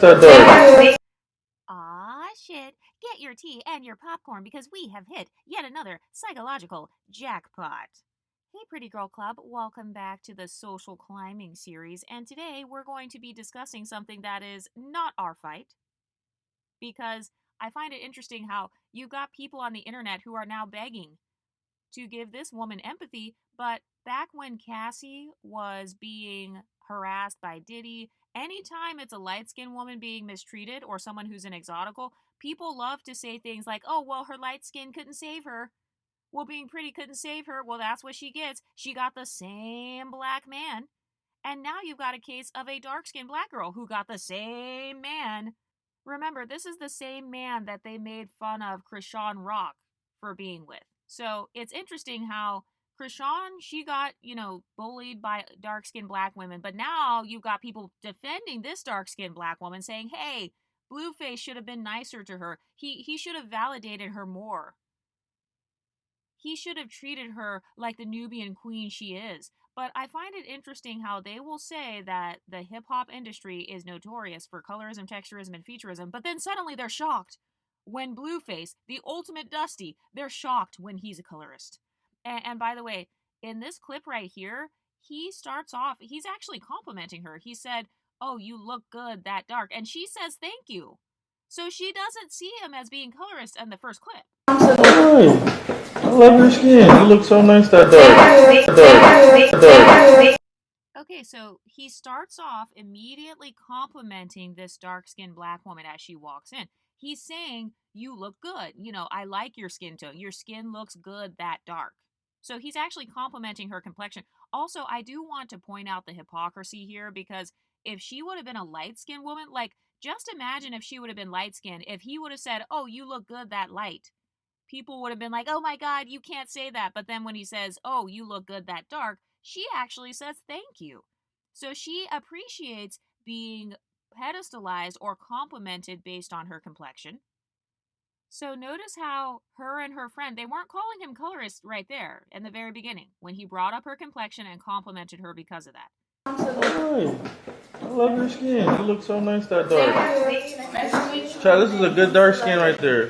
Aw, shit. Get your tea and your popcorn because we have hit yet another psychological jackpot. Hey, Pretty Girl Club, welcome back to the Social Climbing series. And today we're going to be discussing something that is not our fight because I find it interesting how you've got people on the internet who are now begging to give this woman empathy, but back when Cassie was being harassed by Diddy, anytime it's a light-skinned woman being mistreated or someone who's an exotical, people love to say things like, oh, well, her light skin couldn't save her. Well, being pretty couldn't save her. Well, that's what she gets. She got the same black man. And now you've got a case of a dark-skinned black girl who got the same man. Remember, this is the same man that they made fun of Krishan Rock for being with. So it's interesting how Krishan, she got, bullied by dark-skinned black women, but now you've got people defending this dark-skinned black woman saying, hey, Blueface should have been nicer to her. He should have validated her more. He should have treated her like the Nubian queen she is. But I find it interesting how they will say that the hip-hop industry is notorious for colorism, texturism, and featureism, but then suddenly they're shocked when Blueface, the ultimate Dusty, they're shocked when he's a colorist. And by the way, in this clip right here, he starts off, he's actually complimenting her. He said, oh, you look good that dark. And she says, thank you. So she doesn't see him as being colorist in the first clip. I love your skin. You look so nice that dark. Okay, so he starts off immediately complimenting this dark-skinned black woman as she walks in. He's saying, you look good. I like your skin tone. Your skin looks good that dark. So he's actually complimenting her complexion. Also, I do want to point out the hypocrisy here because if she would have been a light-skinned woman, just imagine if she would have been light-skinned, if he would have said, oh, you look good that light. People would have been like, oh my God, you can't say that. But then when he says, oh, you look good that dark, she actually says thank you. So she appreciates being pedestalized or complimented based on her complexion. So notice how her and her friend, they weren't calling him colorist right there in the very beginning when he brought up her complexion and complimented her because of that. I love your skin. You look so nice that dark. Child, this is a good dark skin right there.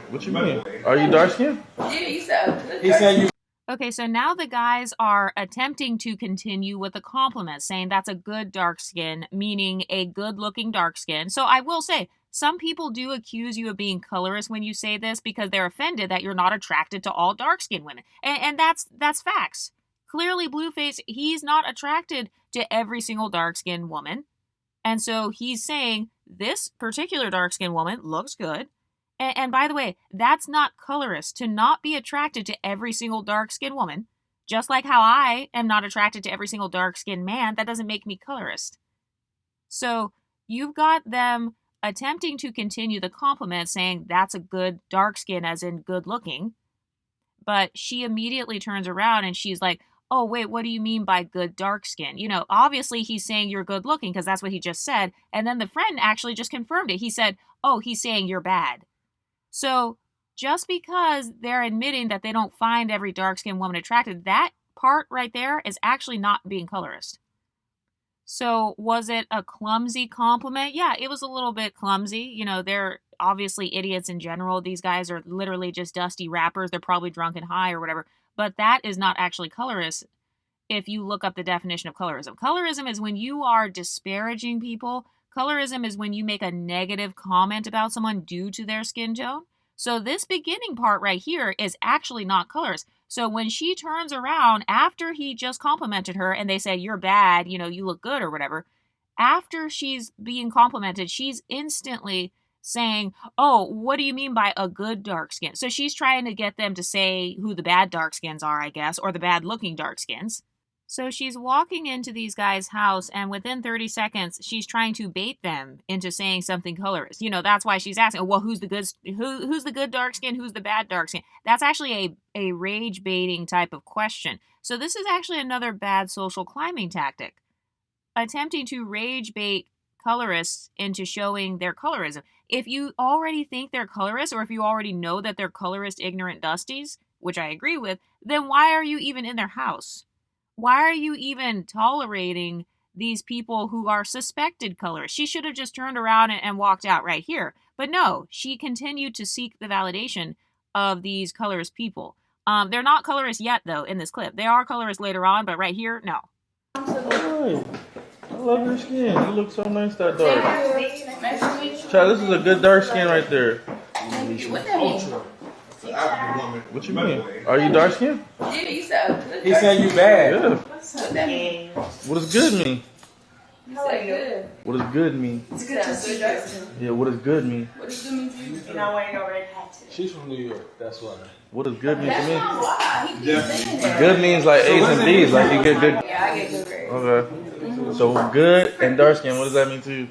What you mean? Are you dark skinned? He said you. Okay, so now the guys are attempting to continue with a compliment, saying that's a good dark skin, meaning a good-looking dark skin. So I will say, some people do accuse you of being colorist when you say this because they're offended that you're not attracted to all dark-skinned women. And that's facts. Clearly, Blueface, he's not attracted to every single dark-skinned woman. And so he's saying, this particular dark-skinned woman looks good. And by the way, that's not colorist, to not be attracted to every single dark-skinned woman. Just like how I am not attracted to every single dark-skinned man, that doesn't make me colorist. So you've got them attempting to continue the compliment, saying that's a good dark skin, as in good looking. But she immediately turns around and she's like, oh, wait, what do you mean by good dark skin? Obviously he's saying you're good looking because that's what he just said. And then the friend actually just confirmed it. He said, oh, he's saying you're bad. So just because they're admitting that they don't find every dark-skinned woman attractive, that part right there is actually not being colorist. So was it a clumsy compliment? Yeah, it was a little bit clumsy. They're obviously idiots in general. These guys are literally just dusty rappers. They're probably drunk and high or whatever. But that is not actually colorist if you look up the definition of colorism. Colorism is when you are disparaging people. Colorism is when you make a negative comment about someone due to their skin tone. So this beginning part right here is actually not colorist. So when she turns around after he just complimented her and they say, you're bad, you look good or whatever, after she's being complimented, she's instantly saying, oh, what do you mean by a good dark skin? So she's trying to get them to say who the bad dark skins are, I guess, or the bad looking dark skins. So she's walking into these guys' house, and within 30 seconds, she's trying to bait them into saying something colorist. That's why she's asking, well, who's the good dark skin? Who's the bad dark skin? That's actually a rage baiting type of question. So this is actually another bad social climbing tactic, attempting to rage bait colorists into showing their colorism. If you already think they're colorists, or if you already know that they're colorist ignorant dusties, which I agree with, then why are you even in their house? Why are you even tolerating these people who are suspected colorists. She should have just turned around and walked out right here. But no, she continued to seek the validation of these colorist people. They're not colorists yet, though, in this clip. They are colorists later on, but right here, no. Right. I love your skin. You look so nice that dark. Child, this is a good dark skin right there. What you mean? Are you dark skinned? He said you bad. Yeah. good. What does good mean? He said good. What does good mean? It's good to see you. Yeah, what does good mean? What does good mean to you? You're not wearing no red hat today. She's from New York, that's why. What does good mean to That's me? not why. He keeps saying that. Good means like A's and B's, like you get good. Yeah, I get good grades. Okay. So good and dark skin, what does that mean to you?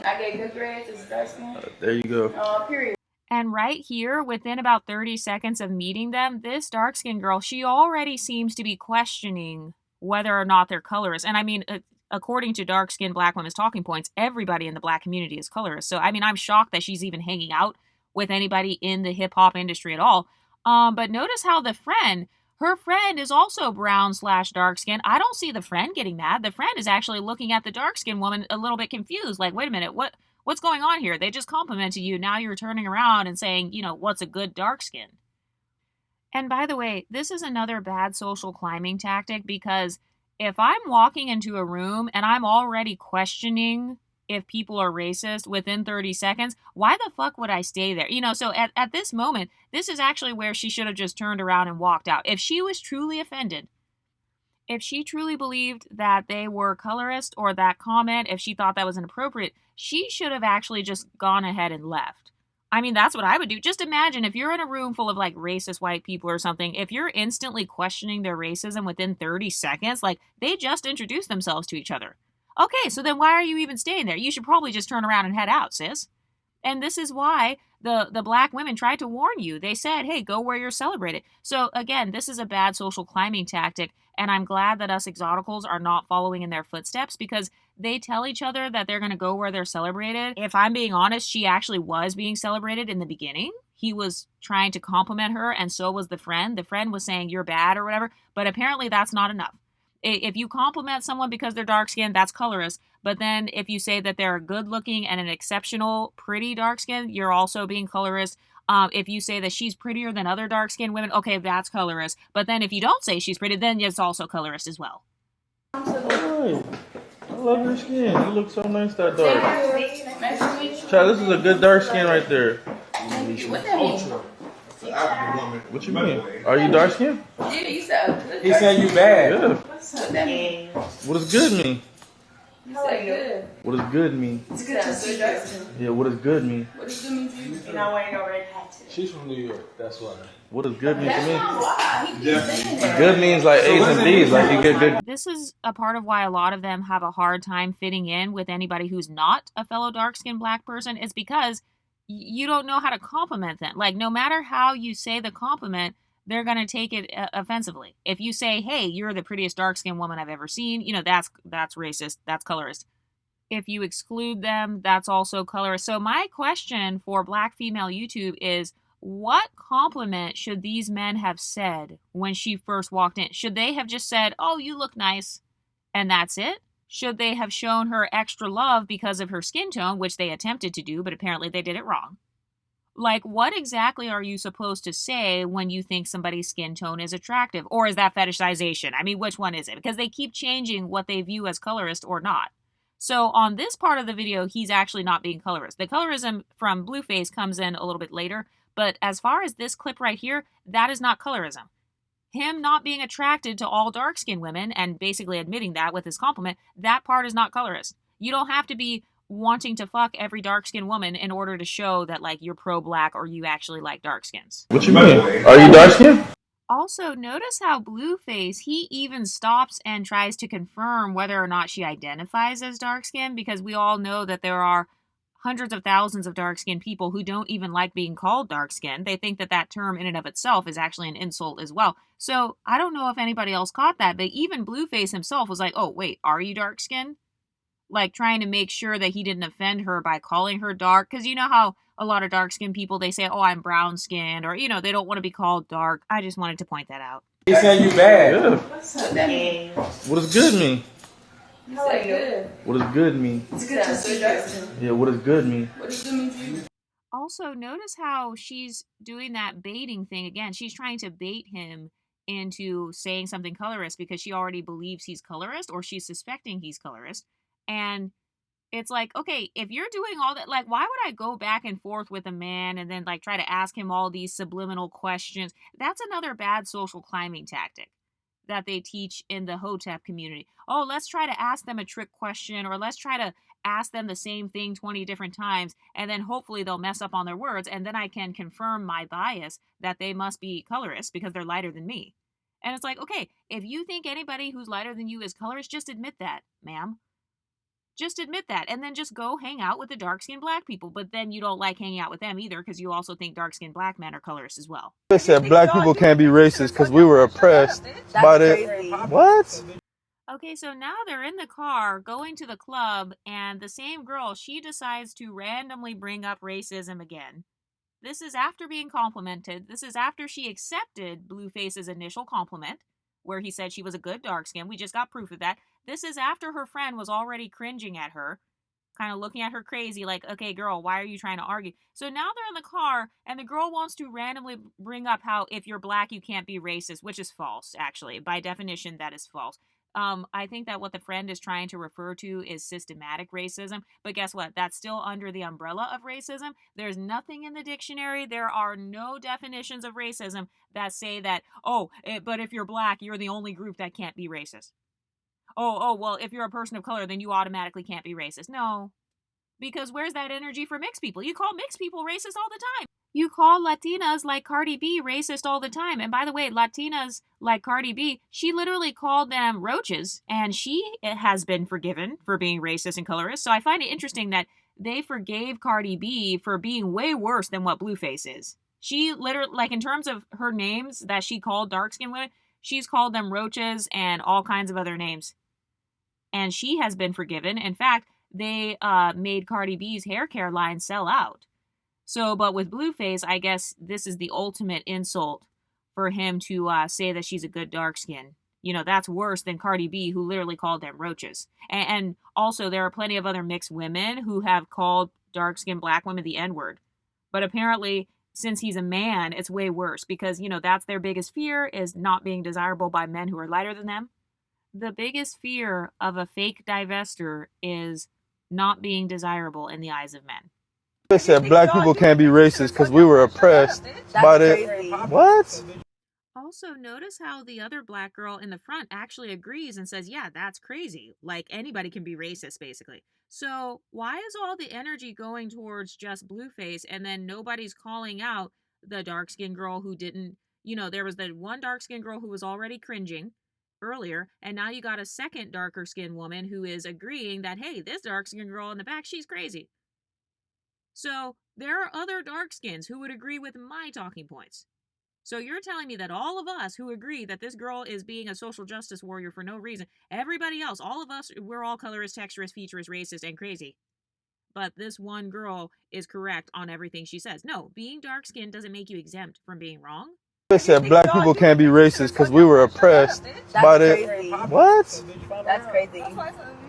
I get good grades. It's dark skin. There you go. Period. And right here, within about 30 seconds of meeting them, this dark-skinned girl, she already seems to be questioning whether or not they're colorists. And I mean, according to dark-skinned black women's talking points, everybody in the black community is colorist. So, I mean, I'm shocked that she's even hanging out with anybody in the hip-hop industry at all. But notice how her friend is also brown/dark-skinned. I don't see the friend getting mad. The friend is actually looking at the dark-skinned woman a little bit confused. Like, wait a minute, what's going on here? They just complimented you. Now you're turning around and saying, what's a good dark skin? And by the way, this is another bad social climbing tactic, because if I'm walking into a room and I'm already questioning if people are racist within 30 seconds, why the fuck would I stay there? So at this moment, this is actually where she should have just turned around and walked out. If she was truly offended, if she truly believed that they were colorist, or that comment, if she thought that was inappropriate, she should have actually just gone ahead and left. I mean, that's what I would do. Just imagine if you're in a room full of like racist white people or something, if you're instantly questioning their racism within 30 seconds, like they just introduced themselves to each other. Okay, so then why are you even staying there? You should probably just turn around and head out, sis. And this is why the black women tried to warn you. They said, hey, go where you're celebrated. So again, this is a bad social climbing tactic. And I'm glad that us Exoticals are not following in their footsteps, because they tell each other that they're going to go where they're celebrated. If I'm being honest, she actually was being celebrated in the beginning. He was trying to compliment her, and so was the friend. The friend was saying, you're bad or whatever. But apparently that's not enough. If you compliment someone because they're dark-skinned, that's colorist. But then if you say that they're good-looking and an exceptional, pretty dark-skinned, you're also being colorist. If you say that she's prettier than other dark-skinned women, okay, that's colorist. But then if you don't say she's pretty, then it's also colorist as well. Right. I love your skin. You look so nice that dark. Nice to meet you. Child, this is a good dark skin right there. What that mean? What you mean? Are you dark skinned? Yeah, he said good. He said you bad. Yeah. What that mean? What does good mean? He said good. What does good mean? It's good to see you. Yeah, what does good mean? What does good mean to you? You're not wearing no red hat today. She's from New York, that's why. What does good mean to That's me? not why. He keeps saying that. Good means like A's and B's, like you get good. This is a part of why a lot of them have a hard time fitting in with anybody who's not a fellow dark-skinned black person. It's because you don't know how to compliment them. Like, no matter how you say the compliment, they're going to take it offensively. If you say, hey, you're the prettiest dark-skinned woman I've ever seen, that's racist, that's colorist. If you exclude them, that's also colorist. So my question for Black Female YouTube is, what compliment should these men have said when she first walked in? Should they have just said, oh, you look nice, and that's it? Should they have shown her extra love because of her skin tone, which they attempted to do, but apparently they did it wrong? Like, what exactly are you supposed to say when you think somebody's skin tone is attractive? Or is that fetishization? I mean, which one is it? Because they keep changing what they view as colorist or not. So on this part of the video, he's actually not being colorist. The colorism from Blueface comes in a little bit later. But as far as this clip right here, that is not colorism. Him not being attracted to all dark-skinned women and basically admitting that with his compliment, that part is not colorist. You don't have to be wanting to fuck every dark-skinned woman in order to show that, like, you're pro-black or you actually like dark-skins. What you mean? Are you dark-skinned? Also, notice how Blueface, he even stops and tries to confirm whether or not she identifies as dark-skinned, because we all know that there are hundreds of thousands of dark-skinned people who don't even like being called dark-skinned. They think that that term in and of itself is actually an insult as well. So I don't know if anybody else caught that, but even Blueface himself was like, oh, wait, are you dark-skinned? Like, trying to make sure that he didn't offend her by calling her dark. Because you know how a lot of dark-skinned people, they say, oh, I'm brown-skinned, or, they don't want to be called dark. I just wanted to point that out. He said you bad. Yeah. What that mean? What does good mean? You said good. What does good mean? It's good to see that. Yeah, what does good mean? What does good mean to you? Also, notice how she's doing that baiting thing again. She's trying to bait him into saying something colorist because she already believes he's colorist or she's suspecting he's colorist. And it's like, okay, if you're doing all that, like, why would I go back and forth with a man and then, like, try to ask him all these subliminal questions? That's another bad social climbing tactic that they teach in the Hotep community. Oh, let's try to ask them a trick question, or let's try to ask them the same thing 20 different times, and then hopefully they'll mess up on their words, and then I can confirm my bias that they must be colorist because they're lighter than me. And it's like, okay, if you think anybody who's lighter than you is colorist, just admit that, ma'am. Just admit that, and then just go hang out with the dark-skinned black people. But then you don't like hanging out with them either because you also think dark-skinned black men are colorists as well. They said black people can't be racist because we were oppressed by the... What? Okay, so now they're in the car going to the club, and the same girl, she decides to randomly bring up racism again. This is after being complimented. This is after she accepted Blueface's initial compliment, where he said she was a good dark skin. We just got proof of that. This is after her friend was already cringing at her, kind of looking at her crazy, like, okay, girl, why are you trying to argue? So now they're in the car, and the girl wants to randomly bring up how if you're black, you can't be racist, which is false, actually. By definition, that is false. I think that what the friend is trying to refer to is systematic racism, but guess what? That's still under the umbrella of racism. There's nothing in the dictionary. There are no definitions of racism that say that, but if you're black, you're the only group that can't be racist. Well, if you're a person of color, then you automatically can't be racist. No, because where's that energy for mixed people? You call mixed people racist all the time. You call Latinas like Cardi B racist all the time. And by the way, Latinas like Cardi B, she literally called them roaches, and she has been forgiven for being racist and colorist. So I find it interesting that they forgave Cardi B for being way worse than what Blueface is. She literally, like, in terms of her names that she called dark-skinned women, she's called them roaches and all kinds of other names. And she has been forgiven. In fact, they made Cardi B's hair care line sell out. So, but with Blueface, I guess this is the ultimate insult for him to say that she's a good dark skin. You know, that's worse than Cardi B, who literally called them roaches. And also, there are plenty of other mixed women who have called dark-skinned black women the N-word. But apparently, since he's a man, it's way worse because, you know, that's their biggest fear, is not being desirable by men who are lighter than them. The biggest fear of a fake divester is not being desirable in the eyes of men. They said black people can't be racist because we were oppressed by the... What? Also, notice how the other black girl in the front actually agrees and says, yeah, that's crazy. Like, anybody can be racist, basically. So why is all the energy going towards just Blueface and then nobody's calling out the dark-skinned girl who didn't, you know, there was the one dark-skinned girl who was already cringing earlier, and now you got a second darker-skinned woman who is agreeing that, hey, this dark-skinned girl in the back, she's crazy. So there are other dark-skins who would agree with my talking points. So you're telling me that all of us who agree that this girl is being a social justice warrior for no reason, everybody else, all of us, we're all colorist, texturist, featurist, racist, and crazy. But this one girl is correct on everything she says. No, being dark-skinned doesn't make you exempt from being wrong. They said black people can't be racist because we were oppressed by the... What? That's crazy.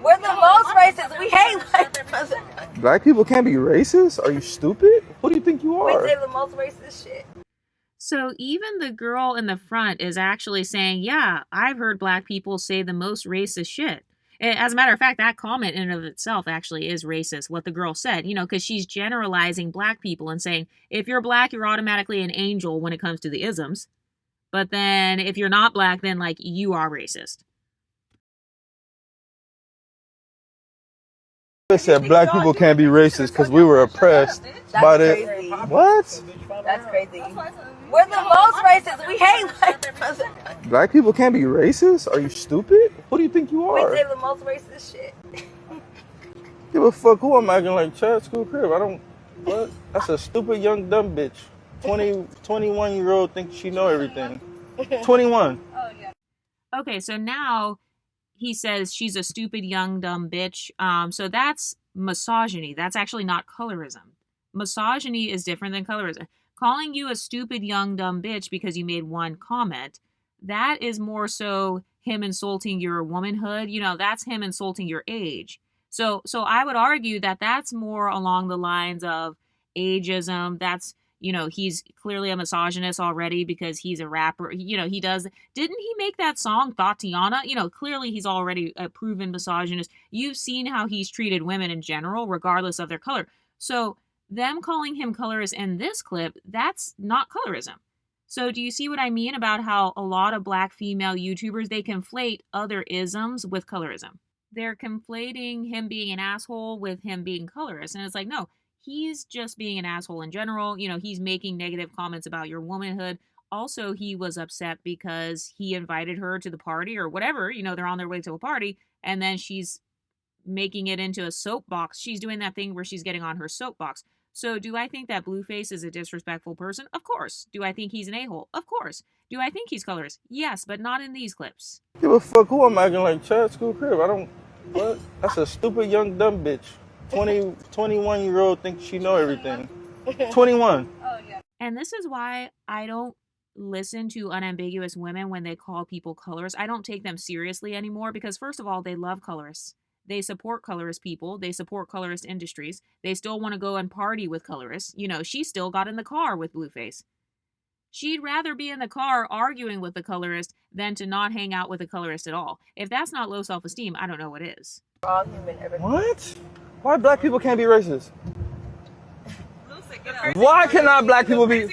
We're the most racist. We hate white people. Black people can't be racist? Are you stupid? Who do you think you We are? say the most racist shit. So even the girl in the front is actually saying, yeah, I've heard black people say the most racist shit. As a matter of fact, that comment in and of itself actually is racist, what the girl said, you know, because she's generalizing black people and saying, if you're black, you're automatically an angel when it comes to the isms. But then if you're not black, then, like, you are racist. They said black people can't be racist because we were oppressed by the... What? That's crazy. We're the most racist. We hate white people. Black people can't be racist? Are you stupid? Who do you think you We are? say the most racist shit. Give a fuck who I'm acting like Chad School Crib. I don't... What? That's a stupid young dumb bitch. 21-year-old thinks she know everything. 21. Okay, so now he says she's a stupid, young, dumb bitch. So that's misogyny. That's actually not colorism. Misogyny is different than colorism. Calling you a stupid, young, dumb bitch because you made one comment, that is more so him insulting your womanhood. That's him insulting your age. So I would argue that that's more along the lines of ageism. That's, he's clearly a misogynist already because he's a rapper. Didn't he make that song Tatiana? Clearly he's already a proven misogynist. You've seen how he's treated women in general, regardless of their color. So them calling him colorist in this clip, that's not colorism. So do you see what I mean about how a lot of black female YouTubers, they conflate other isms with colorism? They're conflating him being an asshole with him being colorist. And it's like, no, he's just being an asshole in general. He's making negative comments about your womanhood. Also, he was upset because he invited her to the party or whatever. They're on their way to a party. And then she's making it into a soapbox. She's doing that thing where she's getting on her soapbox. So do I think that Blueface is a disrespectful person? Of course. Do I think he's an a-hole? Of course. Do I think he's colorist? Yes, but not in these clips. Give a fuck who I'm acting like Chad School Crib. I don't, what? That's a stupid young dumb bitch. 21-year-old thinks she know everything. 21. Oh, yeah. And this is why I don't listen to unambiguous women when they call people colorists. I don't take them seriously anymore because, first of all, they love colorists. They support colorist people. They support colorist industries. They still want to go and party with colorists. She still got in the car with Blueface. She'd rather be in the car arguing with the colorist than to not hang out with a colorist at all. If that's not low self-esteem, I don't know what is. All human, everything. What? Why black people can't be racist? Why cannot black people be...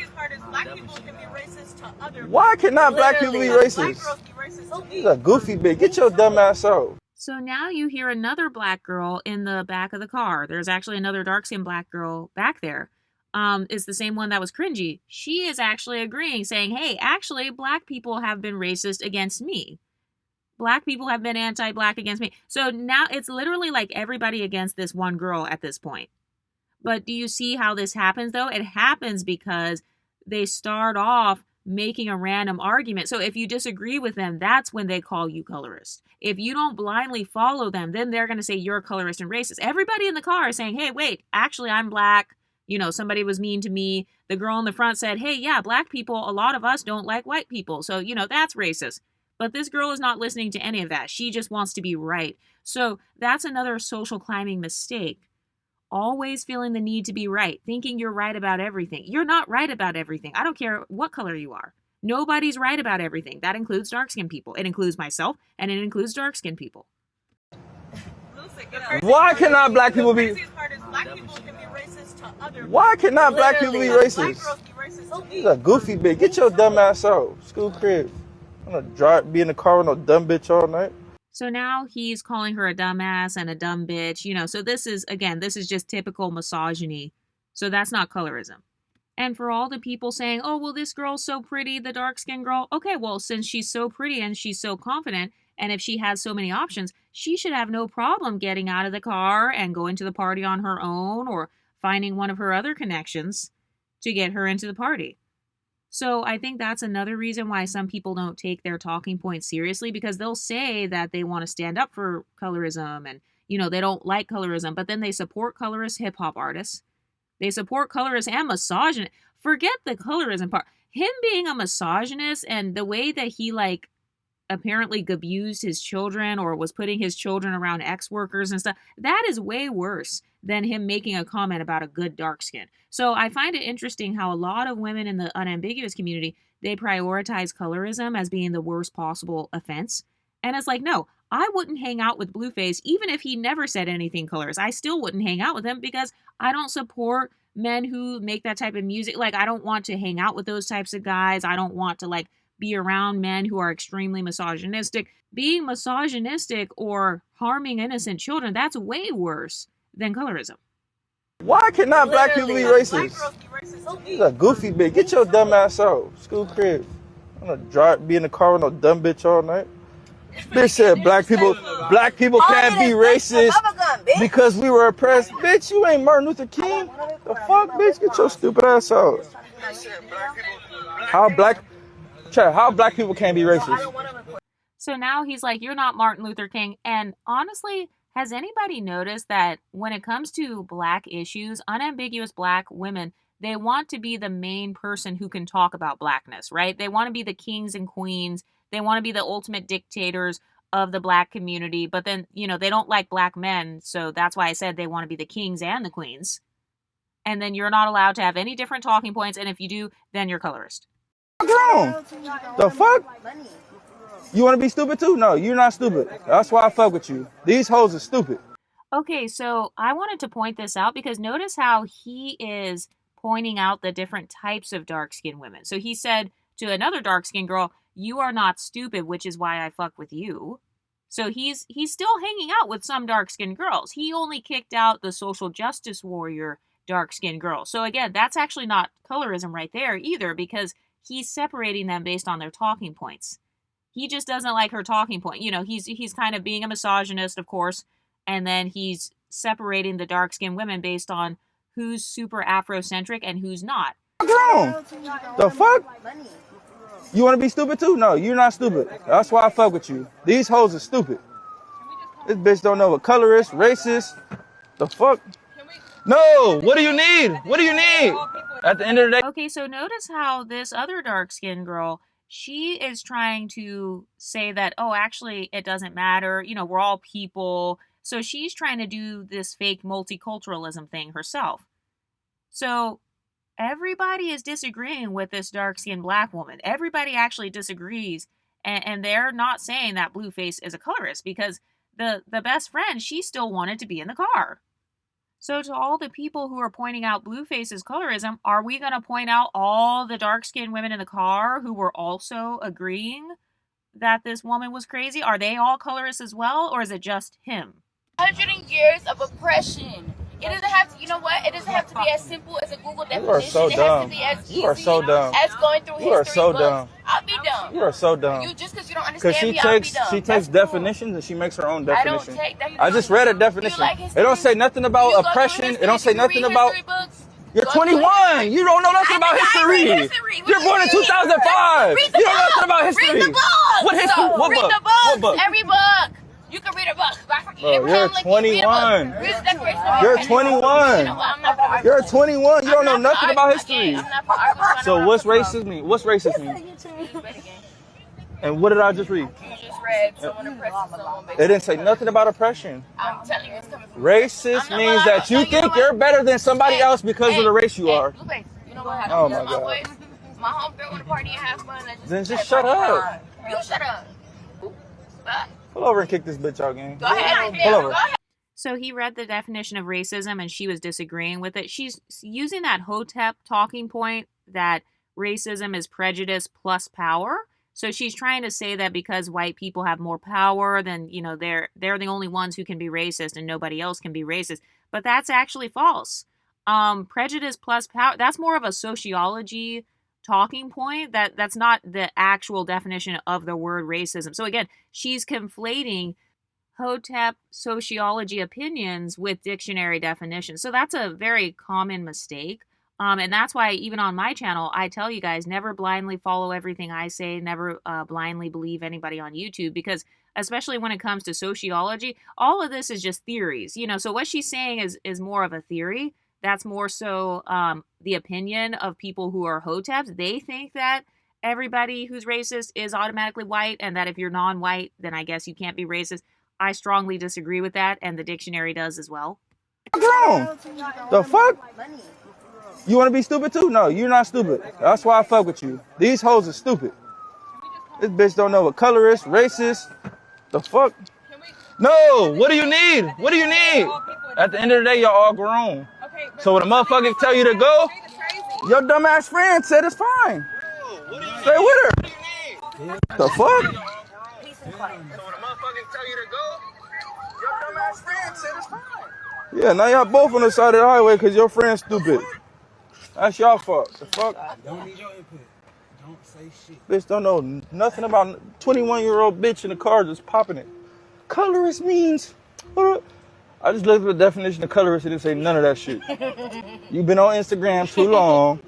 Why cannot black people be racist? You're a goofy bitch. Get your dumb ass out. So now you hear another black girl in the back of the car. There's actually another dark-skinned black girl back there. Is the same one that was cringy. She is actually agreeing, saying, hey, actually, black people have been racist against me. Black people have been anti-black against me. So now it's literally like everybody against this one girl at this point. But do you see how this happens, though? It happens because they start off making a random argument. So if you disagree with them, that's when they call you colorist. If you don't blindly follow them, then they're going to say you're a colorist and racist. Everybody in the car is saying, hey, wait, actually, I'm black. Somebody was mean to me. The girl in the front said, hey, yeah, black people, a lot of us don't like white people. So, that's racist. But this girl is not listening to any of that. She just wants to be right. So that's another social climbing mistake. Always feeling the need to be right, thinking you're right about everything. You're not right about everything. I don't care what color you are. Nobody's right about everything. That includes dark-skinned people. It includes myself, and it includes dark-skinned people. Why cannot black people be... Why cannot black people be racist? You're a goofy bitch. Get your dumb ass out. School crib. I'm gonna be in the car with no dumb bitch all night. So now he's calling her a dumbass and a dumb bitch, so this is just typical misogyny. So that's not colorism. And for all the people saying, oh, well, this girl's so pretty, the dark-skinned girl. Okay, well, since she's so pretty and she's so confident, and if she has so many options, she should have no problem getting out of the car and going to the party on her own or finding one of her other connections to get her into the party. So I think that's another reason why some people don't take their talking points seriously, because they'll say that they want to stand up for colorism and, they don't like colorism, but then they support colorist hip-hop artists. They support colorists and misogynist. Forget the colorism part. Him being a misogynist and the way that he, apparently abused his children or was putting his children around ex-workers and stuff, that is way worse than him making a comment about a good dark skin. So I find it interesting how a lot of women in the unambiguous community, they prioritize colorism as being the worst possible offense. And it's like, no, I wouldn't hang out with Blueface even if he never said anything colorist. I still wouldn't hang out with him because I don't support men who make that type of music. I don't want to hang out with those types of guys. I don't want to be around men who are extremely misogynistic. Being misogynistic or harming innocent children, that's way worse than colorism. Why cannot black people be racist? You're a goofy bitch. Get your dumb ass out. School crib. I'm gonna be in the car with no dumb bitch all night. Bitch said black people can't be racist because we were oppressed. Bitch, you ain't Martin Luther King. The fuck, bitch? Get your stupid ass out. How black people can't be racist? So now he's like, you're not Martin Luther King. And honestly, has anybody noticed that when it comes to black issues, unambiguous black women, they want to be the main person who can talk about blackness, right? They want to be the kings and queens. they want to be the ultimate dictators of the black community, but then, they don't like black men, so that's why I said they want to be the kings and the queens. And then you're not allowed to have any different talking points, and if you do, then you're colorist. Wrong. The fuck? You want to be stupid too? No, you're not stupid. That's why I fuck with you. These hoes are stupid. Okay, so I wanted to point this out because notice how he is pointing out the different types of dark-skinned women. So he said to another dark-skinned girl, "You are not stupid, which is why I fuck with you." So he's still hanging out with some dark-skinned girls. He only kicked out the social justice warrior dark-skinned girl. So again, that's actually not colorism right there either, because he's separating them based on their talking points. He just doesn't like her talking point. He's kind of being a misogynist, of course, and then he's separating the dark-skinned women based on who's super Afrocentric and who's not. Wrong. The fuck? You want to be stupid too? No, you're not stupid. That's why I fuck with you. These hoes are stupid. This bitch don't know what colorist, racist. The fuck? No, what do you need? What do you need? At the end of the day. Okay, so notice how this other dark-skinned girl, she is trying to say that, oh, actually, it doesn't matter. We're all people. So she's trying to do this fake multiculturalism thing herself. So everybody is disagreeing with this dark-skinned black woman. Everybody actually disagrees. And they're not saying that Blueface is a colorist because the best friend, she still wanted to be in the car. So to all the people who are pointing out Blueface's colorism, are we going to point out all the dark-skinned women in the car who were also agreeing that this woman was crazy? Are they all colorists as well, or is it just him? 100 years of oppression. It doesn't have to, you know what? It doesn't have to be as simple as a Google definition. You are so it dumb. has to be as easy You are so dumb. as going through You are history so books. dumb. I'll be dumb. You are so dumb. You just because you don't understand Because me, I'll be dumb. she takes definitions and she makes her own I don't definition. take definitions. I just read a definition. Like it don't say nothing about oppression. It don't say nothing about. You're 21. You don't know nothing about history. You're born in 2005. You don't know nothing about history. Read the book. What history? What read book? the What book? Every book. You can read a book. Bro, you're 21. You're 21. You're 21. You don't know nothing about history. So what's racist mean? What's racist mean? And what did I just read? You just read someone oppresses someone. It didn't say nothing about oppression. I'm telling you, it's coming from Racist means that you think you're better than somebody else because of the race you are. Blueface, you know what? Oh my God. My homegirl want to party and have fun. Then just shut up. You shut up. Pull over and kick this bitch out, gang. Go ahead. Pull over. So he read the definition of racism and she was disagreeing with it. She's using that Hotep talking point that racism is prejudice plus power. So she's trying to say that because white people have more power, then, they're the only ones who can be racist and nobody else can be racist. But that's actually false. Prejudice plus power, that's more of a sociology talking point. That's not the actual definition of the word racism. So again, she's conflating Hotep sociology opinions with dictionary definitions. So that's a very common mistake. And that's why even on my channel, I tell you guys, never blindly follow everything I say, never blindly believe anybody on YouTube, because especially when it comes to sociology, all of this is just theories. So what she's saying is more of a theory. That's more so the opinion of people who are Hoteps. They think that everybody who's racist is automatically white, and that if you're non-white, then I guess you can't be racist. I strongly disagree with that, and the dictionary does as well. Wrong. The fuck? You want to be stupid too? No, you're not stupid. That's why I fuck with you. These hoes are stupid. This bitch don't know what colorist, racist. The fuck? No, what do you need? What do you need? At the end of the day, y'all all grown. So when a motherfucker tell you to go, your dumbass friend said it's fine. Stay with her. The fuck? Peace and quiet. So when a motherfucker tell you to go, your dumbass friend said it's fine. Yeah, now y'all both on the side of the highway because your friend's stupid. That's y'all fault. The fuck? Don't need your input. Don't say shit. Bitch don't know nothing about 21-year-old bitch in the car just popping it. Colorist means. I just looked at the definition of colorist and didn't say none of that shit. You've been on Instagram too long.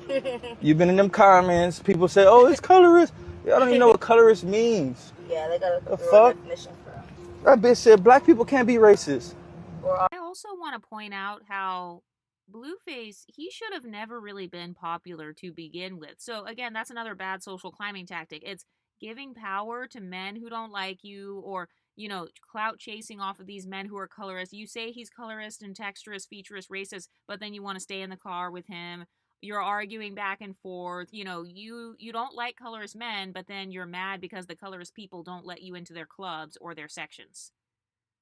You've been in them comments. People say, oh, it's colorist. Y'all don't even know what colorist means. Yeah, they got a definition for them. That bitch said black people can't be racist. I also want to point out how Blueface, he should have never really been popular to begin with. So again, that's another bad social climbing tactic. It's giving power to men who don't like you, or, you know, clout chasing off of these men who are colorist. You say he's colorist and texturist, featurist, racist, but then you want to stay in the car with him. You're arguing back and forth. You know, you don't like colorist men, but then you're mad because the colorist people don't let you into their clubs or their sections.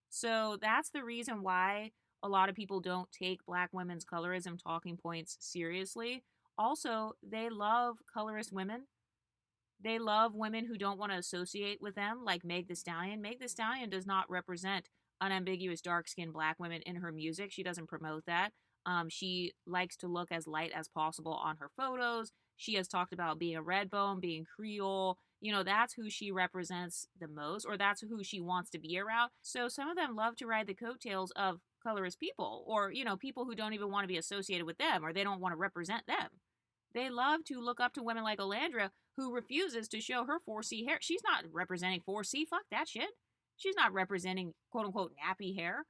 So that's the reason why a lot of people don't take black women's colorism talking points seriously. Also, they love colorist women. They love women who don't want to associate with them, like Meg Thee Stallion. Meg Thee Stallion does not represent unambiguous dark-skinned black women in her music. She doesn't promote that. She likes to look as light as possible on her photos. She has talked about being a red bone, being Creole. You know, that's who she represents the most, or that's who she wants to be around. So some of them love to ride the coattails of colorist people, or, you know, people who don't even want to be associated with them, or they don't want to represent them. They love to look up to women like Olandra, who refuses to show her 4C hair. She's not representing 4C. Fuck that shit. She's not representing quote unquote nappy hair.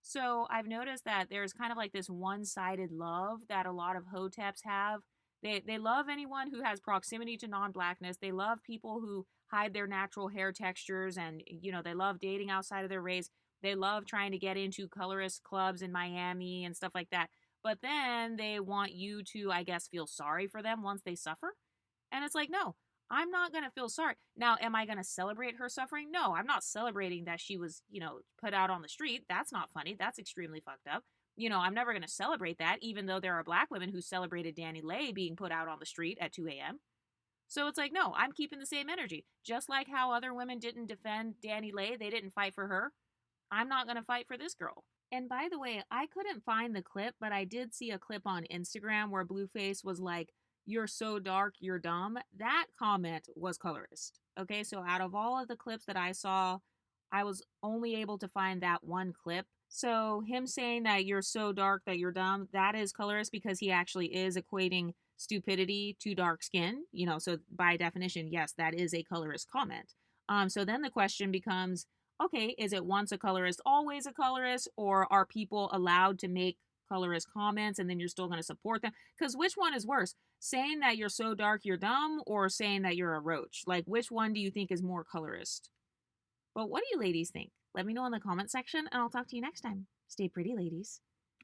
So I've noticed that there's kind of like this one-sided love that a lot of hoteps have. They love anyone who has proximity to non-blackness. They love people who hide their natural hair textures, and, you know, they love dating outside of their race. They love trying to get into colorist clubs in Miami and stuff like that. But then they want you to, I guess, feel sorry for them once they suffer. And it's like, no, I'm not going to feel sorry. Now, am I going to celebrate her suffering? No, I'm not celebrating that she was, you know, put out on the street. That's not funny. That's extremely fucked up. You know, I'm never going to celebrate that, even though there are black women who celebrated Danny Lay being put out on the street at 2 a.m. So it's like, no, I'm keeping the same energy. Just like how other women didn't defend Danny Lay, they didn't fight for her. I'm not going to fight for this girl. And by the way, I couldn't find the clip, but I did see a clip on Instagram where Blueface was like, "You're so dark, you're dumb." That comment was colorist. Okay, so out of all of the clips that I saw, I was only able to find that one clip. So him saying that you're so dark that you're dumb, that is colorist, because he actually is equating stupidity to dark skin. You know, so by definition, yes, that is a colorist comment. So then the question becomes, okay, is it once a colorist, always a colorist, or are people allowed to make colorist comments and then you're still going to support them? Because which one is worse? Saying that you're so dark you're dumb, or saying that you're a roach? Like, which one do you think is more colorist? But what do you ladies think? Let me know in the comment section, and I'll talk to you next time. Stay pretty, ladies.